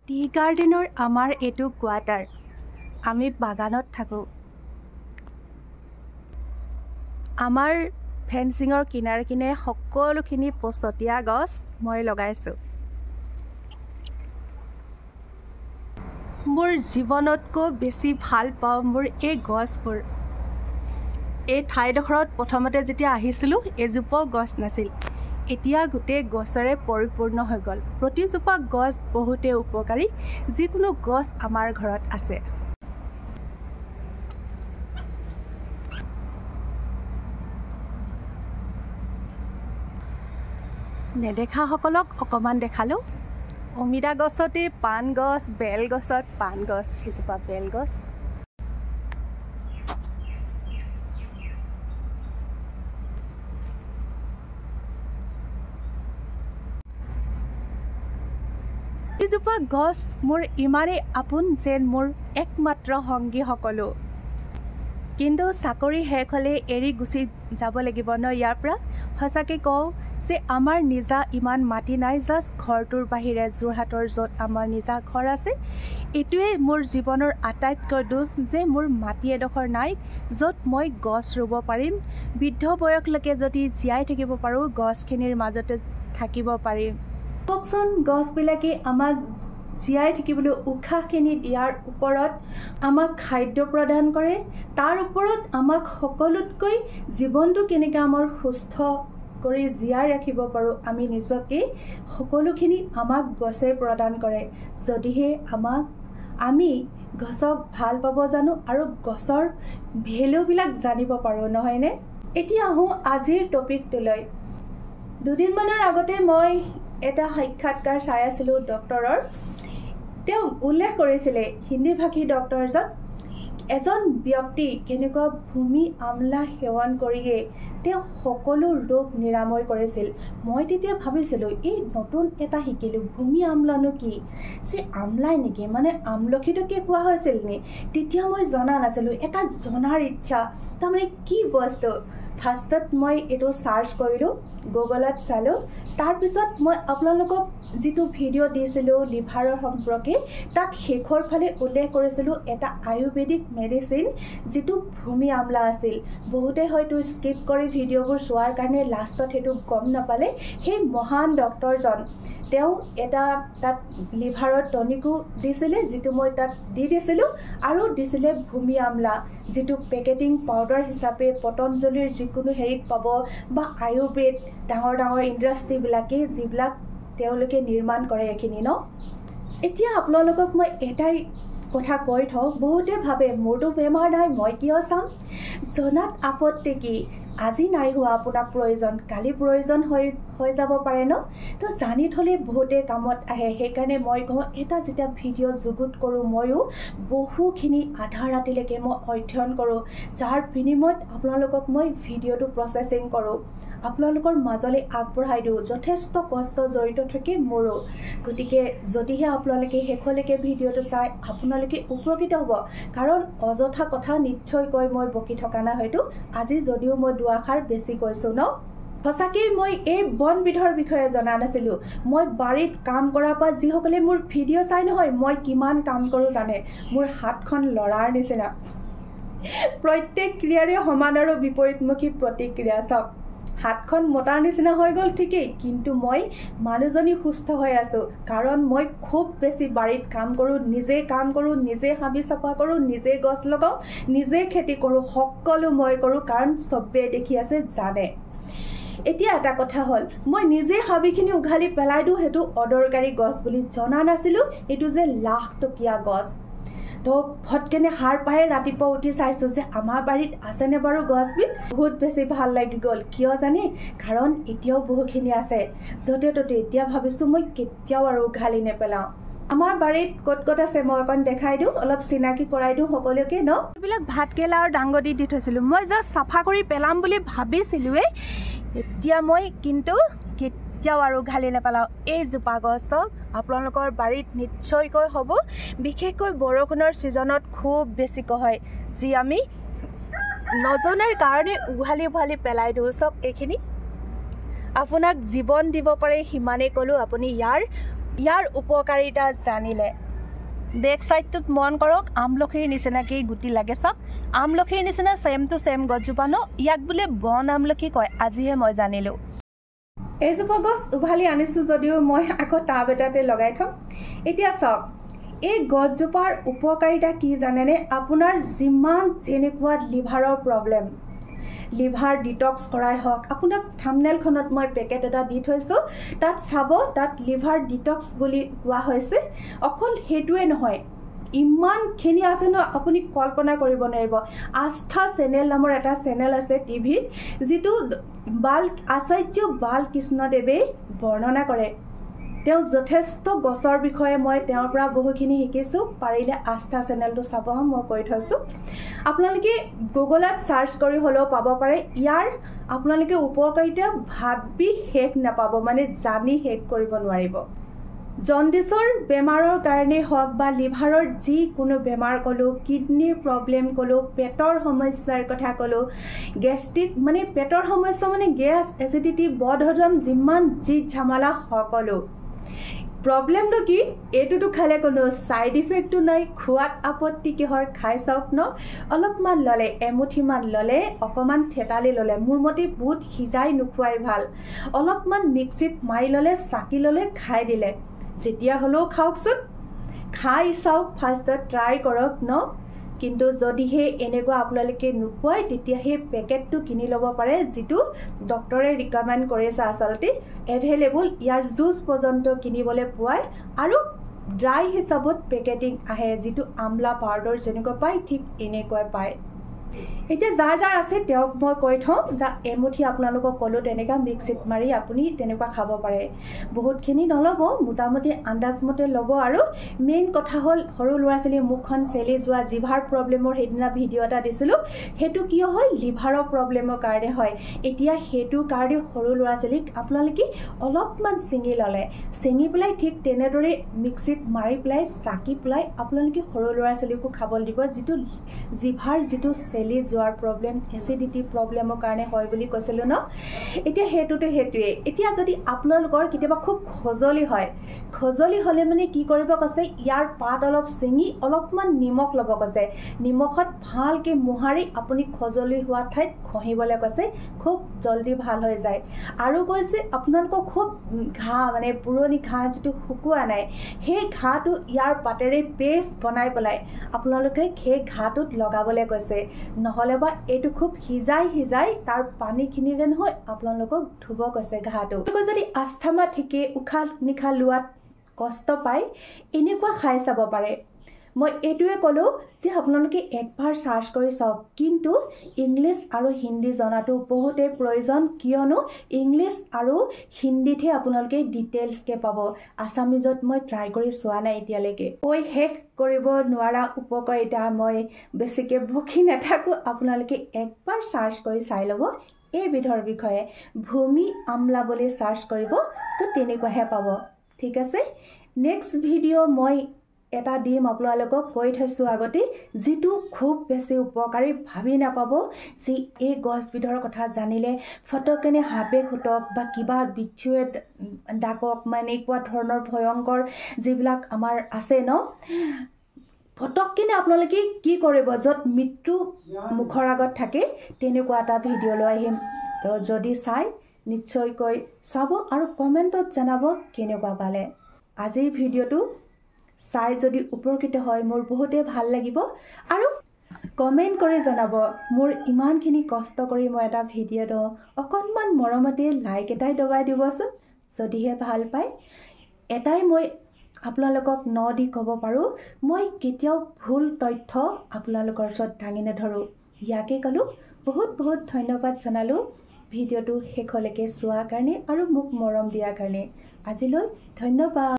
T গাৰ্ডেনৰ আমাৰ এইটো quarter. আমি বাগানত থাকোঁ। আমাৰ ফেন্সিঙৰ কিনাৰে কিনাৰে সকলোখিনি পচতীয়া গছ মই লগাইছোঁ। মোৰ জীৱনতকৈ বেছি ভাল পাওঁ মোৰ এই গছবোৰ। এই ঠাইডোখৰত প্ৰথমতে যেতিয়া আহিছিলোঁ এজোপাও গছ নাছিল। এতিয়া গোটেই গছৰে পৰিপূৰ্ণ হৈ গ'ল। প্ৰতিজোপা গছ বহুতেই উপকাৰী। যিকোনো গছ আমাৰ ঘৰত আছে। নেদেখাসকলক অকণমান দেখালোঁ। অমিতা গছতে পাণ গছ, বেল গছত পাণ গছ, সেইজোপা বেল গছ। এইজোপা গছ মোৰ ইমানেই আপোন যেন মোৰ একমাত্ৰ সংগী সকলো। কিন্তু চাকৰি শেষ হ'লে এৰি গুচি যাব লাগিব ন ইয়াৰ পৰা। সঁচাকৈ কওঁ যে আমাৰ নিজা ইমান মাটি নাই। জাষ্ট ঘৰটোৰ বাহিৰে যোৰহাটৰ য'ত আমাৰ নিজা ঘৰ আছে, এইটোৱে মোৰ জীৱনৰ আটাইতকৈ দুখ যে মোৰ মাটি এডোখৰ নাই য'ত মই গছ ৰুব পাৰিম। বৃদ্ধ বয়সলৈকে যদি জীয়াই থাকিব পাৰোঁ, গছখিনিৰ মাজতে থাকিব পাৰিম। কওকচোন, গছবিলাকে আমাক জীয়াই থাকিবলৈ উশাহখিনি দিয়াৰ ওপৰত আমাক খাদ্য প্ৰদান কৰে। তাৰ ওপৰত আমাক সকলোতকৈ জীৱনটো কেনেকৈ আমাৰ সুস্থ কৰি জীয়াই ৰাখিব পাৰোঁ আমি নিজকে, সকলোখিনি আমাক গছে প্ৰদান কৰে। যদিহে আমি গছক ভাল পাব জানো আৰু গছৰ ভেলুবিলাক জানিব পাৰোঁ, নহয়নে? এতিয়া আহোঁ আজিৰ টপিকটোলৈ। দুদিনমানৰ আগতে মই এটা সাক্ষাৎকাৰ চাই আছিলোঁ ডক্টৰৰ। তেওঁ উল্লেখ কৰিছিলে হিন্দী ভাষী ডক্টৰজন, এজন ব্যক্তি কেনেকুৱা ভূমি আমলা সেৱন কৰিয়ে তেওঁ সকলো ৰোগ নিৰাময় কৰিছিল। মই তেতিয়া ভাবিছিলোঁ এই নতুন এটা শিকিলোঁ, ভূমি আমলানো কি? যে আমলাই নেকি, মানে আমলখিটোকে কোৱা হৈছিল নি? তেতিয়া মই জনা নাছিলোঁ। এটা জনাৰ ইচ্ছা, তাৰমানে কি বস্তু। ফাৰ্ষ্টত মই এইটো চাৰ্চ কৰিলোঁ, গুগলত চালোঁ। তাৰপিছত মই আপোনালোকক যিটো ভিডিঅ' দিছিলোঁ লিভাৰৰ সম্পৰ্কে, তাত শেষৰ ফালে উল্লেখ কৰিছিলোঁ এটা আয়ুৰ্বেদিক মেডিচিন যিটো ভূমি আমলা আছিল। বহুতে হয়তো স্কিপ কৰি ভিডিঅ'বোৰ চোৱাৰ কাৰণে লাষ্টত সেইটো গম নাপালে। সেই মহান ডক্টৰজন তেওঁ এটা তাত লিভাৰৰ টনিকো দিছিলে, যিটো মই তাত দি দিছিলোঁ, আৰু দিছিলে ভূমি আমলা, যিটো পেকেটিং পাউডাৰ হিচাপে পতঞ্জলিৰ যিকোনো হেৰিত পাব বা আয়ুৰ্বেদ ডাঙৰ ডাঙৰ ইণ্ডাষ্ট্ৰীবিলাকে যিবিলাক তেওঁলোকে নিৰ্মাণ কৰে এইখিনি ন। এতিয়া আপোনালোকক মই এটাই কথা কৈ থওঁ, বহুতে ভাবে মোৰতো বেমাৰ নাই, মই কিয় চাম? জনাত আপত্তি কি? আজি নাই হোৱা আপোনাক প্ৰয়োজন, কালি প্ৰয়োজন হৈ যাব পাৰে ন। তো জানি থ'লে বহুতে কামত আহে। সেইকাৰণে মই কওঁ এটা যেতিয়া ভিডিঅ' যুগুত কৰোঁ, ময়ো বহুখিনি আধা ৰাতিলৈকে মই অধ্যয়ন কৰোঁ, যাৰ বিনিময়ত আপোনালোকক মই ভিডিঅ'টো প্ৰচেছিং কৰোঁ, আপোনালোকৰ মাজলৈ আগবঢ়াই দিওঁ। যথেষ্ট কষ্ট জড়িত থাকে মোৰো। গতিকে যদিহে আপোনালোকে শেষলৈকে ভিডিঅ'টো চাই আপোনালোকে উপকৃত হ'ব। কাৰণ অযথা কথা নিশ্চয়কৈ মই বকি থকা নাই হয়তো। আজি যদিও মই দুআষাৰ বেছি কৈছোঁ ন। সঁচাকৈ মই এই বনবিধৰ বিষয়ে জনা নাছিলোঁ। মই বাৰীত কাম কৰাৰ পৰা যিসকলে মোৰ ভিডিঅ' চাই নহয়, মই কিমান কাম কৰোঁ জানে? মোৰ হাতখন ল'ৰাৰ নিচিনা। প্ৰত্যেক ক্ৰিয়াৰে সমান আৰু বিপৰীতমুখী প্ৰতিক্ৰিয়া। চাওক, হাতখন মতাৰ নিচিনা হৈ গ'ল ঠিকেই, কিন্তু মই মানুহজনী সুস্থ হৈ আছোঁ। কাৰণ মই খুব বেছি বাৰীত কাম কৰোঁ, নিজে কাম কৰোঁ, নিজে হাবি চাফা কৰোঁ, নিজে গছ লগাওঁ, নিজে খেতি কৰোঁ, সকলো মই কৰোঁ। কাৰণ চবেই দেখি আছে, জানে। এতিয়া এটা কথা হ'ল, মই নিজে হাবিখিনি উঘালি পেলাই দিওঁ, সেইটো অদৰকাৰী গছ বুলি জনা নাছিলোঁ। এইটো যে লাখটকীয়া গছ। তো ফটকেনে সাৰ পাই ৰাতিপুৱা উঠি চাইছোঁ যে আমাৰ বাৰীত আছেনে বাৰু গছবিধ। বহুত বেছি ভাল লাগি গ'ল। কিয় জানে? কাৰণ এতিয়াও বহুখিনি আছে য'তে ত'তে। এতিয়া ভাবিছোঁ মই কেতিয়াও আৰু উঘালি নেপেলাওঁ। আমাৰ বাৰীত ক'ত ক'ত আছে মই অকণ দেখাই দিওঁ, অলপ চিনাকি কৰাই দিওঁ সকলোকে ন। এইবিলাক ভাতকেৰেলা আৰু দাংবডি দি থৈছিলোঁ, মই জাষ্ট চাফা কৰি পেলাম বুলি ভাবিছিলোঁৱেই। এতিয়া মই কিন্তু কেতিয়াও আৰু উঘালি নেপেলাওঁ। এইজোপা গছ আপোনালোকৰ বাৰীত নিশ্চয়কৈ হ'ব। বিশেষকৈ বৰষুণৰ ছিজনত খুব বেছিকৈ হয়, যি আমি নজনাৰ কাৰণে উঘালি পেলাই দিওঁ। চাওক, এইখিনি আপোনাক জীৱন দিব পাৰে, সিমানেই ক'লোঁ। আপুনি ইয়াৰ ইয়াৰ উপকাৰিতা জানিলে বেক সাইডটোত মন কৰক আমলখিৰ নিচিনাকৈ গুটি লাগে চাওক আমলখিৰ নিচিনা সেম টু সেম গছজোপা ন ইয়াক বোলে বন আমলখি কয় আজিহে মই জানিলোঁ এইজোপা গছ উভালি আনিছোঁ যদিও মই আকৌ টাব এটাতে লগাই থম এতিয়া চাওক এই গছজোপাৰ উপকাৰিতা কি জানেনে আপোনাৰ যিমান যেনেকুৱা লিভাৰৰ প্ৰব্লেম লিভাৰ ডিটক্স কৰাই হওক আপোনাক থাম্বনেইলখনত মই পেকেট এটা দি থৈছোঁ তাত চাব তাত লিভাৰ ডিটক্স বুলি কোৱা হৈছে অকল সেইটোৱে নহয় ইমানখিনি আছে ন আপুনি কল্পনা কৰিব নোৱাৰিব আস্থা চেনেল নামৰ এটা চেনেল আছে টিভিত যিটো আচাৰ্য বালকৃষ্ণদেৱে বৰ্ণনা কৰে তেওঁ যথেষ্ট গছৰ বিষয়ে মই তেওঁৰ পৰা বহুখিনি শিকিছোঁ পাৰিলে আস্থা চেনেলটো চাব মই কৈ থৈছোঁ আপোনালোকে গুগলত সাৰ্চ কৰি হ'লেও পাব পাৰে ইয়াৰ আপোনালোকে উপকাৰিতা ভাবি শেষ নাপাব মানে জানি শেষ কৰিব নোৱাৰিব জণ্ডিছৰ বেমাৰৰ কাৰণে হওক বা লিভাৰৰ যিকোনো বেমাৰ ক'লোঁ কিডনিৰ প্ৰব্লেম ক'লোঁ পেটৰ সমস্যাৰ কথা ক'লোঁ গেষ্ট্ৰিক মানে পেটৰ সমস্যা মানে গেছ এচিডিটি বদহজম যিমান যি ঝামেলা সকলো প্ৰব্লেমটো কি এইটোতো খালে কোনো সাইড ইফেক্টটো নাই খোৱাত আপত্তি কিহৰ খাই চাওক ন অলপমান ল'লে এমুঠিমান ল'লে অকণমান থেতালি ল'লে মোৰ মতে বহুত সিজাই নোখোৱাই ভাল অলপমান মিক্সিত মাৰি ল'লে চাকি ল'লে খাই দিলে যেতিয়া হ'লেও খাওকচোন খাই চাওক ফাৰ্ষ্টত ট্ৰাই কৰক ন কিন্তু যদিহে এনেকুৱা আপোনালোকে নোপোৱাই তেতিয়া সেই পেকেটটো কিনি ল'ব পাৰে যিটো ডক্টৰে ৰিকমেণ্ড কৰিছে আচলতে এভেইলেবল ইয়াৰ জুচ পৰ্যন্ত কিনিবলৈ পোৱাই আৰু ড্ৰাই হিচাপত পেকেটিং আহে যিটো আমলা পাউডাৰ যেনেকুৱা পায় ঠিক এনেকুৱাই পায় এতিয়া যাৰ যাৰ আছে তেওঁক মই কৈ থওঁ যা এমুঠি আপোনালোকক ক'লোঁ তেনেকুৱা মিক্সিত মাৰি আপুনি তেনেকুৱা খাব পাৰে বহুতখিনি নল'ব মোটামুটি আন্দাজমতে ল'ব আৰু মেইন কথা হ'ল সৰু ল'ৰা ছোৱালীৰ মুখখন চেলি যোৱা জিভাৰ প্ৰব্লেমৰ সেইদিনা ভিডিঅ' এটা দিছিলোঁ সেইটো কিয় হয় লিভাৰৰ প্ৰব্লেমৰ কাৰণে হয় এতিয়া সেইটো কাৰণে সৰু ল'ৰা ছোৱালীক আপোনালোকে অলপমান ছিঙি ল'লে ছিঙি পেলাই ঠিক তেনেদৰে মিক্সিত মাৰি পেলাই চাকি পেলাই আপোনালোকে সৰু ল'ৰা ছোৱালীকো খাবলৈ দিব যিটো জিভাৰ যিটো চেলি যোৱাৰ প্ৰব্লেম এচিডিটি প্ৰব্লেমৰ কাৰণে হয় বুলি কৈছিলোঁ ন এতিয়া সেইটোৱে এতিয়া যদি আপোনালোকৰ কেতিয়াবা খুব খজলি হ'লে মানে কি কৰিব কৈছে ইয়াৰ পাত অলপ ছিঙি অলপমান নিমখ ল'ব কৈছে নিমখত ভালকৈ মোহাৰি আপুনি খজলি হোৱা ঠাইত ঘঁহিবলৈ কৈছে খুব জলদি ভাল হৈ যায় আৰু কৈছে আপোনালোকক খুব ঘাঁ মানে পুৰণি ঘাঁ যিটো শুকোৱা নাই সেই ঘাঁটো ইয়াৰ পাতেৰে পেষ্ট বনাই পেলাই আপোনালোকে সেই ঘাঁটোত লগাবলৈ কৈছে নহ'লে বা এইটো খুব সিজাই তাৰ পানীখিনিৰে নহয় আপোনালোকক ধুব কৈছে ঘাঁটো যদি আস্থামা ঠিকে উশাহ নিশাহ লোৱাত কষ্ট পায় এনেকুৱা খাই চাব পাৰে মই এইটোৱে ক'লোঁ যে আপোনালোকে একবাৰ সাৰ্চ কৰি চাওক কিন্তু ইংলিছ আৰু হিন্দী জনাটো বহুতেই প্ৰয়োজন কিয়নো ইংলিছ আৰু হিন্দীতহে আপোনালোকে ডিটেইলছকৈ পাব আছামিজত মই ট্ৰাই কৰি চোৱা নাই এতিয়ালৈকে কৈ শেষ কৰিব নোৱাৰা উপকাৰিতা মই বেছিকৈ বকি নাথাকোঁ আপোনালোকে একবাৰ সাৰ্চ কৰি চাই ল'ব এইবিধৰ বিষয়ে ভূমি আমলা বুলি সাৰ্চ কৰিব তো তেনেকুৱাহে পাব ঠিক আছে নেক্সট ভিডিঅ' মই এটা দিম আপোনালোকক কৈ থৈছোঁ আগতে যিটো খুব বেছি উপকাৰী ভাবি নাপাব যে এই গছবিধৰ কথা জানিলে ফটকেনে সাপে খুটক বা কিবা বিচ্ছুৱে ডাকক মানে এনেকুৱা ধৰণৰ ভয়ংকৰ যিবিলাক আমাৰ আছে ন ফটককেনে আপোনালোকে কি কৰিব য'ত মৃত্যু মুখৰ আগত থাকে তেনেকুৱা এটা ভিডিঅ' লৈ আহিম তো যদি চাই নিশ্চয়কৈ চাব আৰু কমেণ্টত জনাব কেনেকুৱা পালে আজিৰ ভিডিঅ'টো চাই যদি উপকৃত হয় মোৰ বহুতেই ভাল লাগিব আৰু কমেণ্ট কৰি জনাব মোৰ ইমানখিনি কষ্ট কৰি মই এটা ভিডিঅ' দিওঁ অকণমান মৰমতে লাইক এটাই দবাই দিবচোন যদিহে ভাল পায় এটাই মই আপোনালোকক দি ক'ব পাৰোঁ মই কেতিয়াও ভুল তথ্য আপোনালোকৰ ওচৰত দাঙি নধৰোঁ ইয়াকে ক'লোঁ বহুত ধন্যবাদ জনালোঁ ভিডিঅ'টো শেষলৈকে চোৱাৰ কাৰণে আৰু মোক মৰম দিয়াৰ কাৰণে আজিলৈ ধন্যবাদ